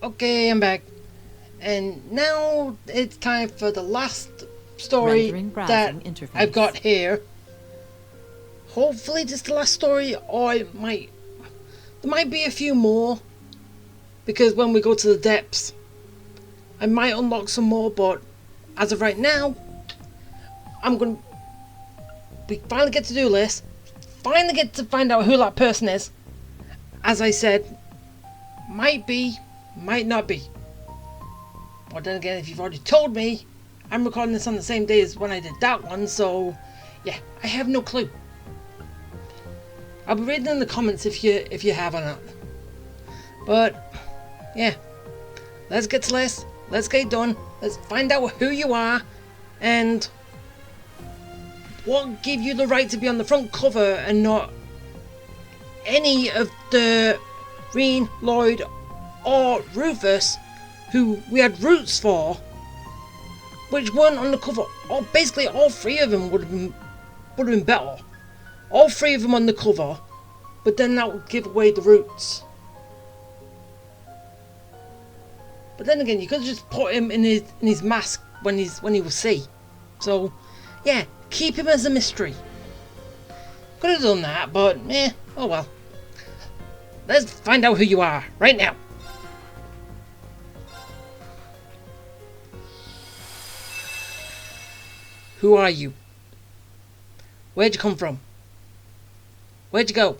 Okay, I'm back. And now it's time for the last story that I've got here. Hopefully this is the last story, or there might be a few more. Because when we go to the depths, I might unlock some more, but as of right now, we finally get to do this. Finally get to find out who that person is. As I said, might be, might not be. But then again, if you've already told me, I'm recording this on the same day as when I did that one, so yeah, I have no clue. I'll be reading in the comments if you have or not. But yeah, let's get to this. Let's get it done. Let's find out who you are and what gave you the right to be on the front cover and not any of the Reen, Lloyd, or Rufus, who we had roots for, which weren't on the cover. Basically, all three of them would have been better. All three of them on the cover, but then that would give away the roots. But then again, you could have just put him in his mask when he was C. So yeah, keep him as a mystery. Could have done that, but oh well. Let's find out who you are right now. Who are you? Where'd you come from? Where'd you go?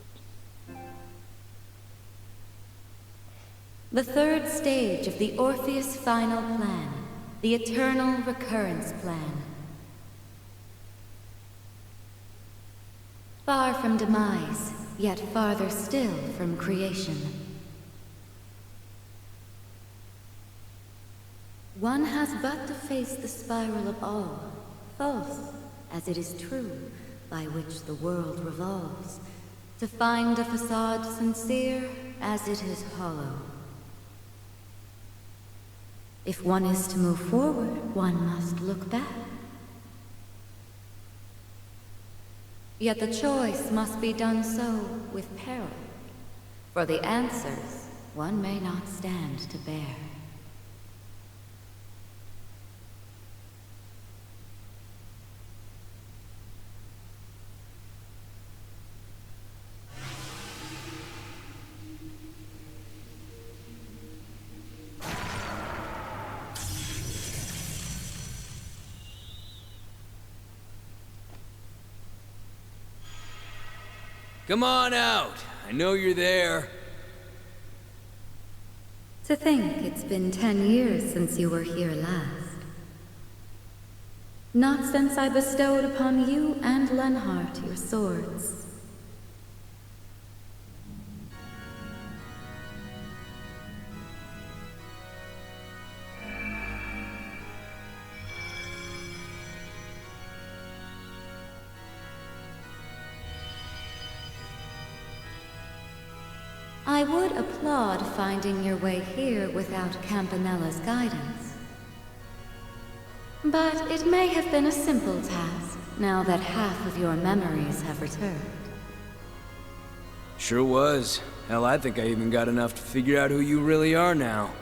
The third stage of the Orpheus final plan, the eternal recurrence plan. Far from demise, yet farther still from creation. One has but to face the spiral of all, false as it is true, by which the world revolves, to find a facade sincere as it is hollow. If one is to move forward, one must look back. Yet the choice must be done so with peril. For the answers one may not stand to bear. Come on out. I know you're there. To think it's been 10 years since you were here last. Not since I bestowed upon you and Lenhart your swords. I would applaud finding your way here without Campanella's guidance. But it may have been a simple task, now that half of your memories have returned. Sure was. Hell, I think I even got enough to figure out who you really are now.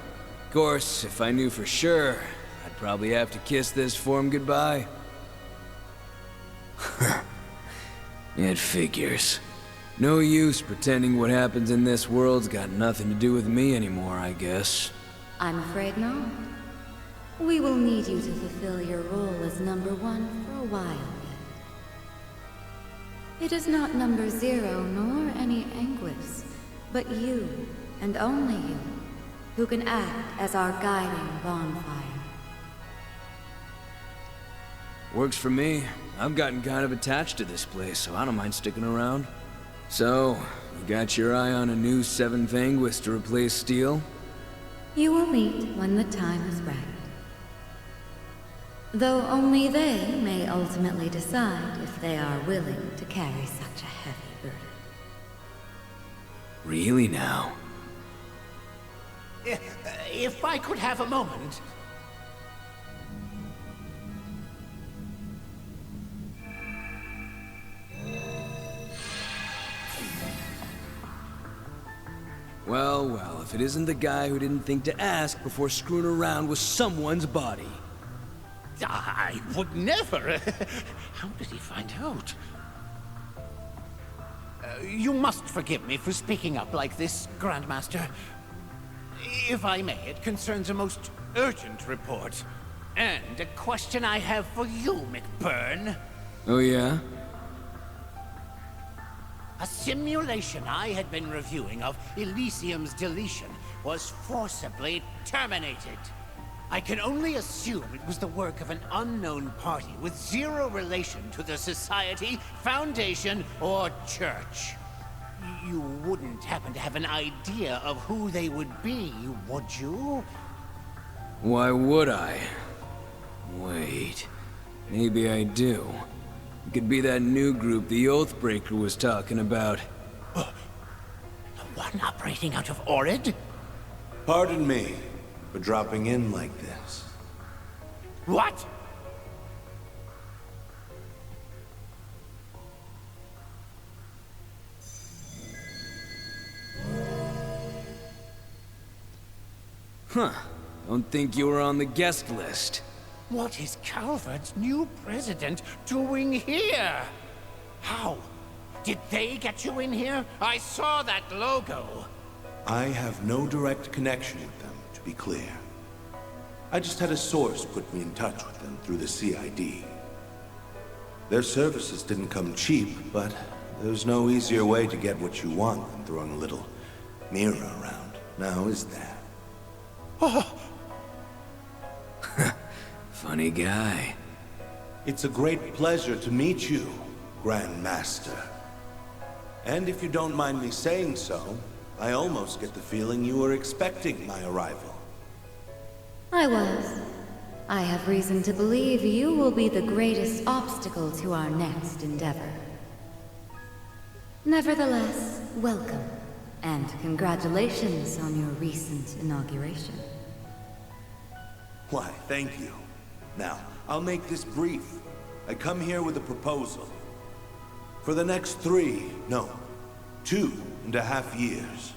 Of course, if I knew for sure, I'd probably have to kiss this form goodbye. It figures. No use pretending what happens in this world's got nothing to do with me anymore, I guess. I'm afraid not. We will need you to fulfill your role as number one for a while yet. It is not number 0 nor any Anguis, but you, and only you, who can act as our guiding bonfire. Works for me. I've gotten kind of attached to this place, so I don't mind sticking around. So, you got your eye on a new 7th Anguis to replace Steel? You will meet when the time is right. Though only they may ultimately decide if they are willing to carry such a heavy burden. Really now? If I could have a moment. Well, if it isn't the guy who didn't think to ask before screwing around with someone's body. I would never. How did he find out? You must forgive me for speaking up like this, Grandmaster. If I may, it concerns a most urgent report. And a question I have for you, McBurn. Oh yeah? A simulation I had been reviewing of Elysium's deletion was forcibly terminated. I can only assume it was the work of an unknown party with zero relation to the Society, Foundation, or Church. You wouldn't happen to have an idea of who they would be, would you? Why would I? Wait, maybe I do. It could be that new group the Oathbreaker was talking about. The one operating out of Orid? Pardon me for dropping in like this. What? Huh. Don't think you were on the guest list. What is Calvert's new president doing here? How? Did they get you in here? I saw that logo. I have no direct connection with them, to be clear. I just had a source put me in touch with them through the CID. Their services didn't come cheap, but there's no easier way to get what you want than throwing a little mirror around. Now, is there? Oh, Funny guy. It's a great pleasure to meet you, Grand Master. And if you don't mind me saying so, I almost get the feeling you were expecting my arrival. I was. I have reason to believe you will be the greatest obstacle to our next endeavor. Nevertheless, welcome, and congratulations on your recent inauguration. Why, thank you. Now, I'll make this brief. I come here with a proposal. For the next 2.5 years,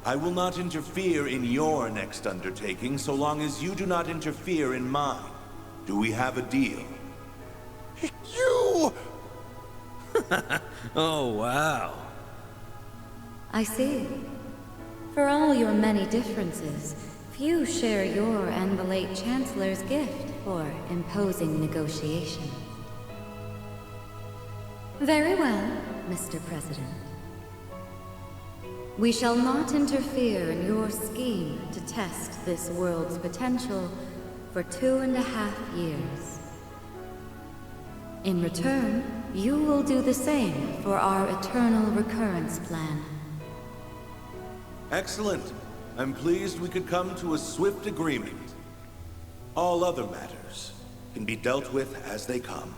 I will not interfere in your next undertaking so long as you do not interfere in mine. Do we have a deal? you! Oh, wow. I see. For all your many differences, few share your and the late Chancellor's gift for imposing negotiation. Very well, Mr. President. We shall not interfere in your scheme to test this world's potential for 2.5 years. In return, you will do the same for our eternal recurrence plan. Excellent. I'm pleased we could come to a swift agreement. All other matters can be dealt with as they come,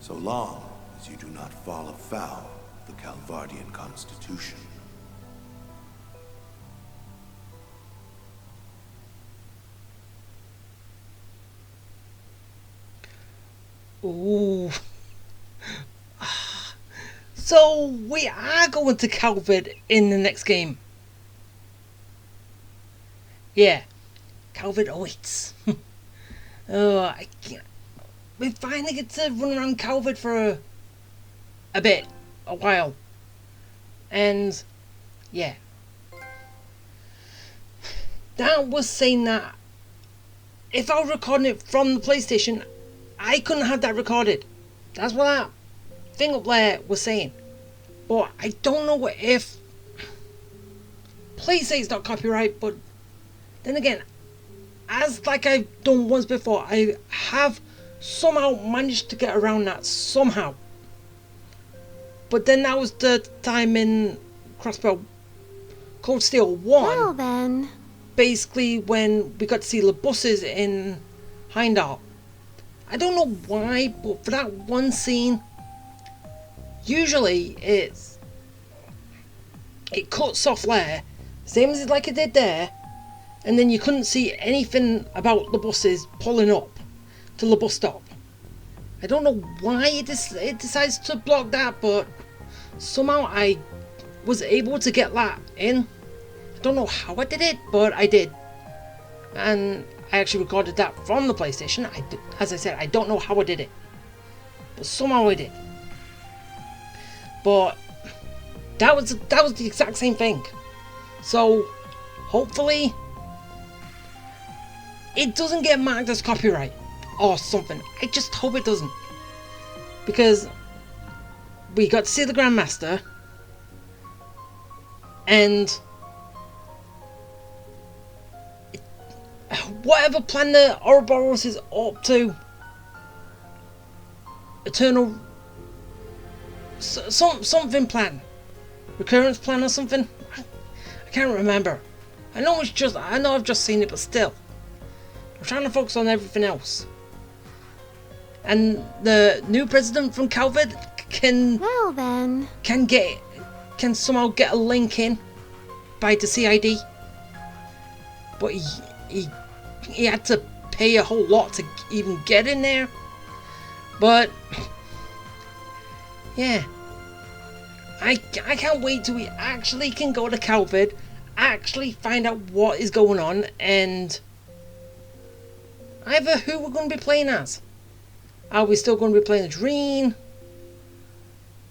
so long as you do not fall afoul of the Calvardian Constitution. Ooh. So we are going to Calvert in the next game. Yeah, Calvert awaits. Oh, I can't. We finally get to run around Calvert for a while. And yeah. Dan was saying that if I was recording it from the PlayStation, I couldn't have that recorded. That's what that thing up there was saying. But I don't know if PlayStation's not copyright, but then again, as like I've done once before, I have somehow managed to get around that somehow. But then that was the time in Crossbow Cold Steel 1. Well then. Basically when we got to see the buses in Heimdall. I don't know why, but for that one scene, usually it cuts off there, same as like it did there, and then you couldn't see anything about the buses pulling up to the bus stop. I don't know why it decides to block that, but somehow I was able to get that in, I don't know how I did it, but I did. And I actually recorded that from the PlayStation. As I said, I don't know how I did it, but somehow I did. But that was the exact same thing. So hopefully it doesn't get marked as copyright or something. I just hope it doesn't, because we got to see the Grandmaster, and whatever plan the Ouroboros is up to, Eternal something plan, recurrence plan or something. I can't remember. I know I've just seen it, but still, I'm trying to focus on everything else. And the new president from Calvert can somehow get a link in by the CID, but he had to pay a whole lot to even get in there. But yeah, I can't wait till we actually can go to Calvert, actually find out what is going on, and either who we're going to be playing as. Are we still going to be playing as Reen?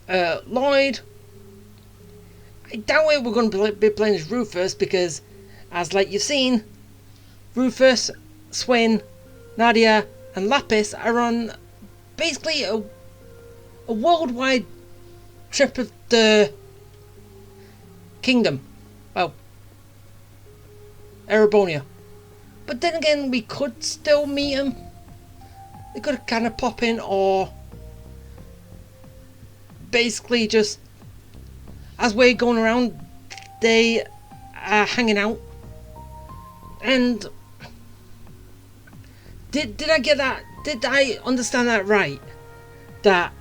Lloyd? I doubt it we're going to be playing as Rufus, because, as like you've seen, Rufus, Swin, Nadia and Lapis are on basically a worldwide trip of the kingdom. Well, Erebonia. But then again, we could still meet them. They could kind of pop in, or basically just as we're going around, they are hanging out. And did I get that? Did I understand that right? That,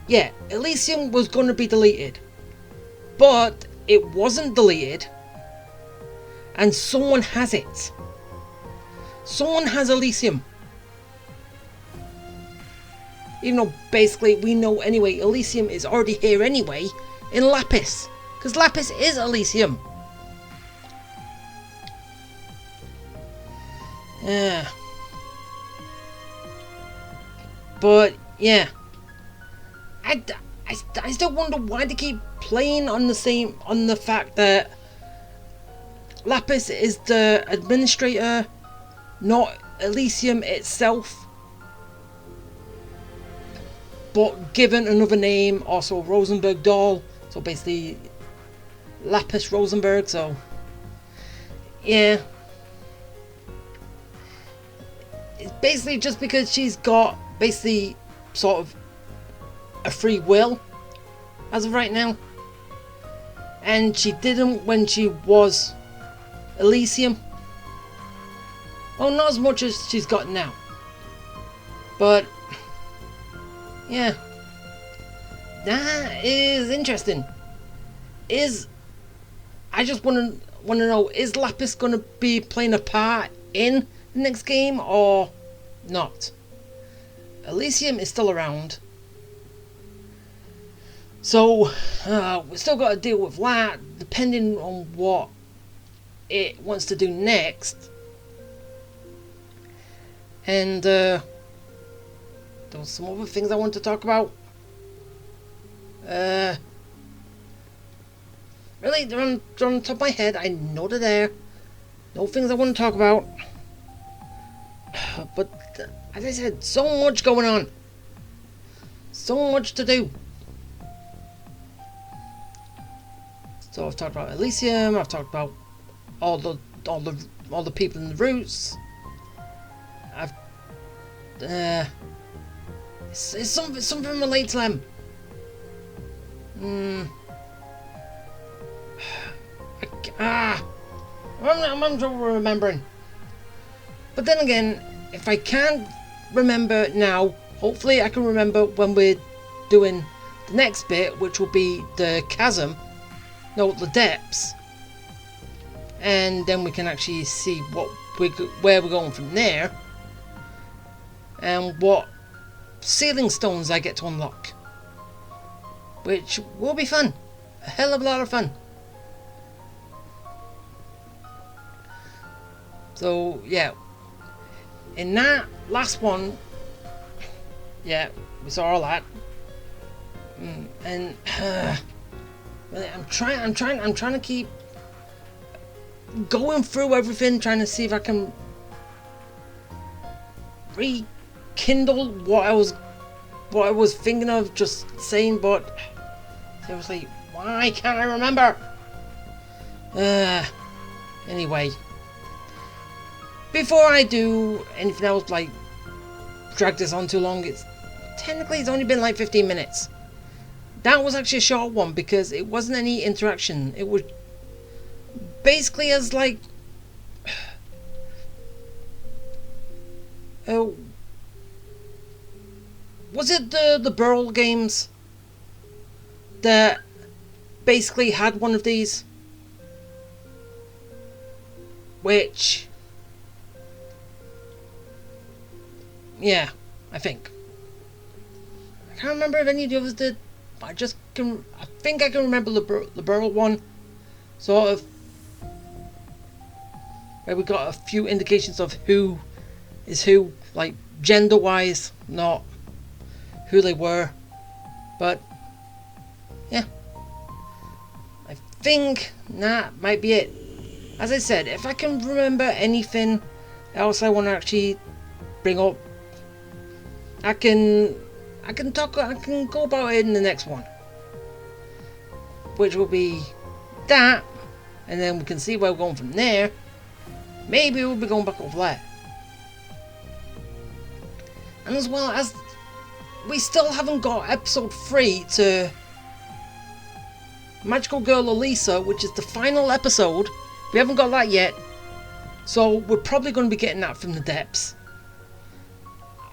yeah, Elysium was going to be deleted, but it wasn't deleted, and someone has it. Someone has Elysium. Even though basically we know anyway, Elysium is already here anyway in Lapis, because Lapis is Elysium. Yeah. But yeah, I still wonder why they keep playing on the fact that Lapis is the administrator, not Elysium itself, but given another name, also Rosenberg doll, so basically Lapis Rosenberg. So yeah, it's basically just because she's got basically sort of a free will as of right now, and she didn't when she was Elysium. Well, not as much as she's got now, but yeah, that is interesting. I just want to know, is Lapis going to be playing a part in the next game or not? Elysium is still around, so we still got to deal with that, depending on what it wants to do next. And there was some other things I want to talk about. Really, they're on the top of my head. I know they're there. No things I want to talk about. But as I said, so much going on. So much to do. So I've talked about Elysium. I've talked about all the people in the roots. It's something related to them. I'm trouble remembering. But then again, if I can't remember now, hopefully I can remember when we're doing the next bit, which will be the chasm. No, the depths. And then we can actually see where we're going from there, and what ceiling stones I get to unlock, which will be fun. A hell of a lot of fun. So yeah, in that last one, yeah, we saw all that, and I'm trying to keep going through everything, trying to see if I can rekindle what I was thinking of just saying, but seriously, why can't I remember? Anyway, before I do anything else, like drag this on too long, it's only been like 15 minutes. That was actually a short one because it wasn't any interaction. It was basically as like was it the Burl games that basically had one of these, which, yeah, I think I can't remember if any of the others did. I think I can remember the Burl one, sort of, where we got a few indications of who is who, like gender wise, not who they were, but yeah, I think that might be it. As I said, if I can remember anything else I want to actually bring up, I can go about it in the next one, which will be that, and then we can see where we're going from there. Maybe we'll be going back over there. And as well as, we still haven't got episode 3 to Magical Girl Elisa, which is the final episode. We haven't got that yet, so we're probably going to be getting that from the depths.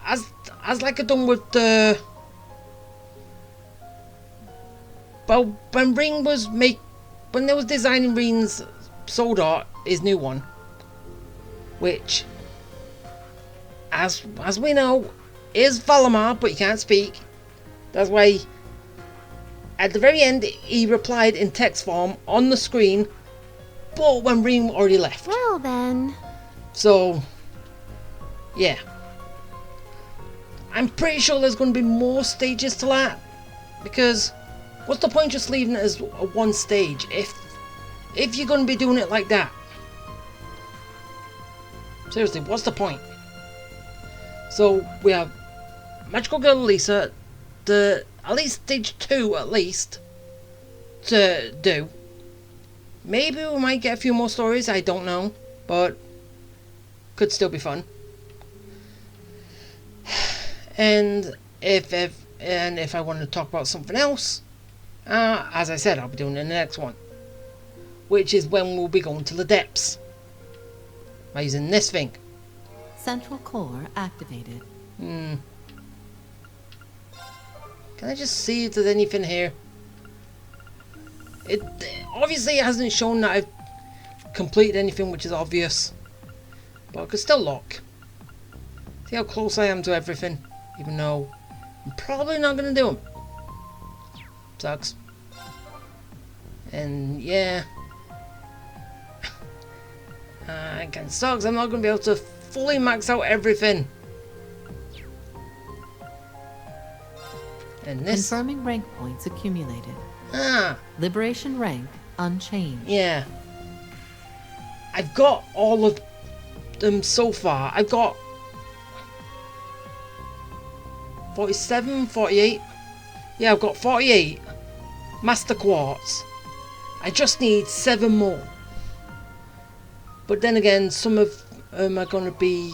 As like I done with the, well, when they was designing Reen's Sword Art, his new one, which, as we know, is Valamar, but he can't speak. That's why at the very end he replied in text form on the screen, but when Reen already left. Well then. So, yeah. I'm pretty sure there's going to be more stages to that, because what's the point just leaving it as a one stage if you're going to be doing it like that? Seriously, what's the point? So we have Magical Girl Elisa, at least stage 2 at least to do. Maybe we might get a few more stories, I don't know, but could still be fun. And if I want to talk about something else, as I said, I'll be doing it in the next one, which is when we'll be going to the depths by using this thing. Central core activated. Can I just see if there's anything here? It obviously hasn't shown that I've completed anything, which is obvious, but I could still look. See how close I am to everything, even though I'm probably not going to do them. Sucks. And yeah, it kind of sucks. I'm not going to be able to fully max out everything. And this, Confirming rank points accumulated. ah, Liberation rank unchanged. yeah, I've got all of them so far. I've got 47, 48. Yeah, I've got 48 Master Quartz. I just need 7 more. But then again, some of them are going to be,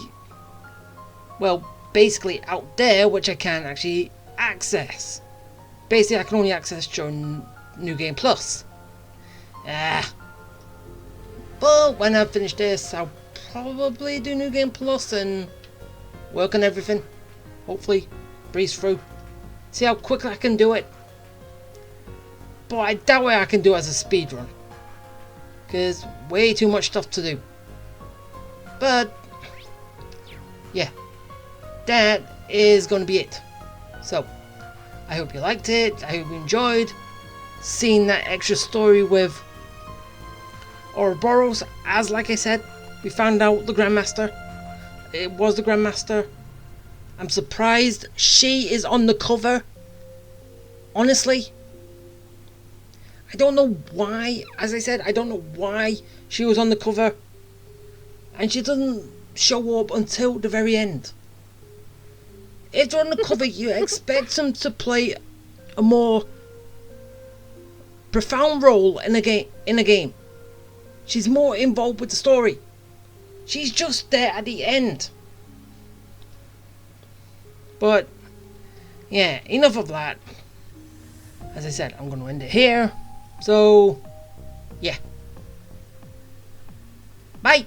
well, basically out there, which I can't actually access. Basically, I can only access during New Game Plus. But when I finish this, I'll probably do New Game Plus and work on everything. Hopefully, breeze through. See how quickly I can do it. But I doubt I can do it as a speed run, because way too much stuff to do. But yeah, that is going to be it. So I hope you liked it. I hope you enjoyed seeing that extra story with Ouroboros. As like I said we found out the Grandmaster. It was the Grandmaster. I'm surprised she is on the cover. Honestly. I don't know why. As I said, I don't know why she was on the cover. And she doesn't show up until the very end. If they're on the cover, you expect them to play a more profound role in a game. She's more involved with the story. She's just there at the end. But yeah, enough of that. As I said, I'm going to end it here. So yeah. Bye.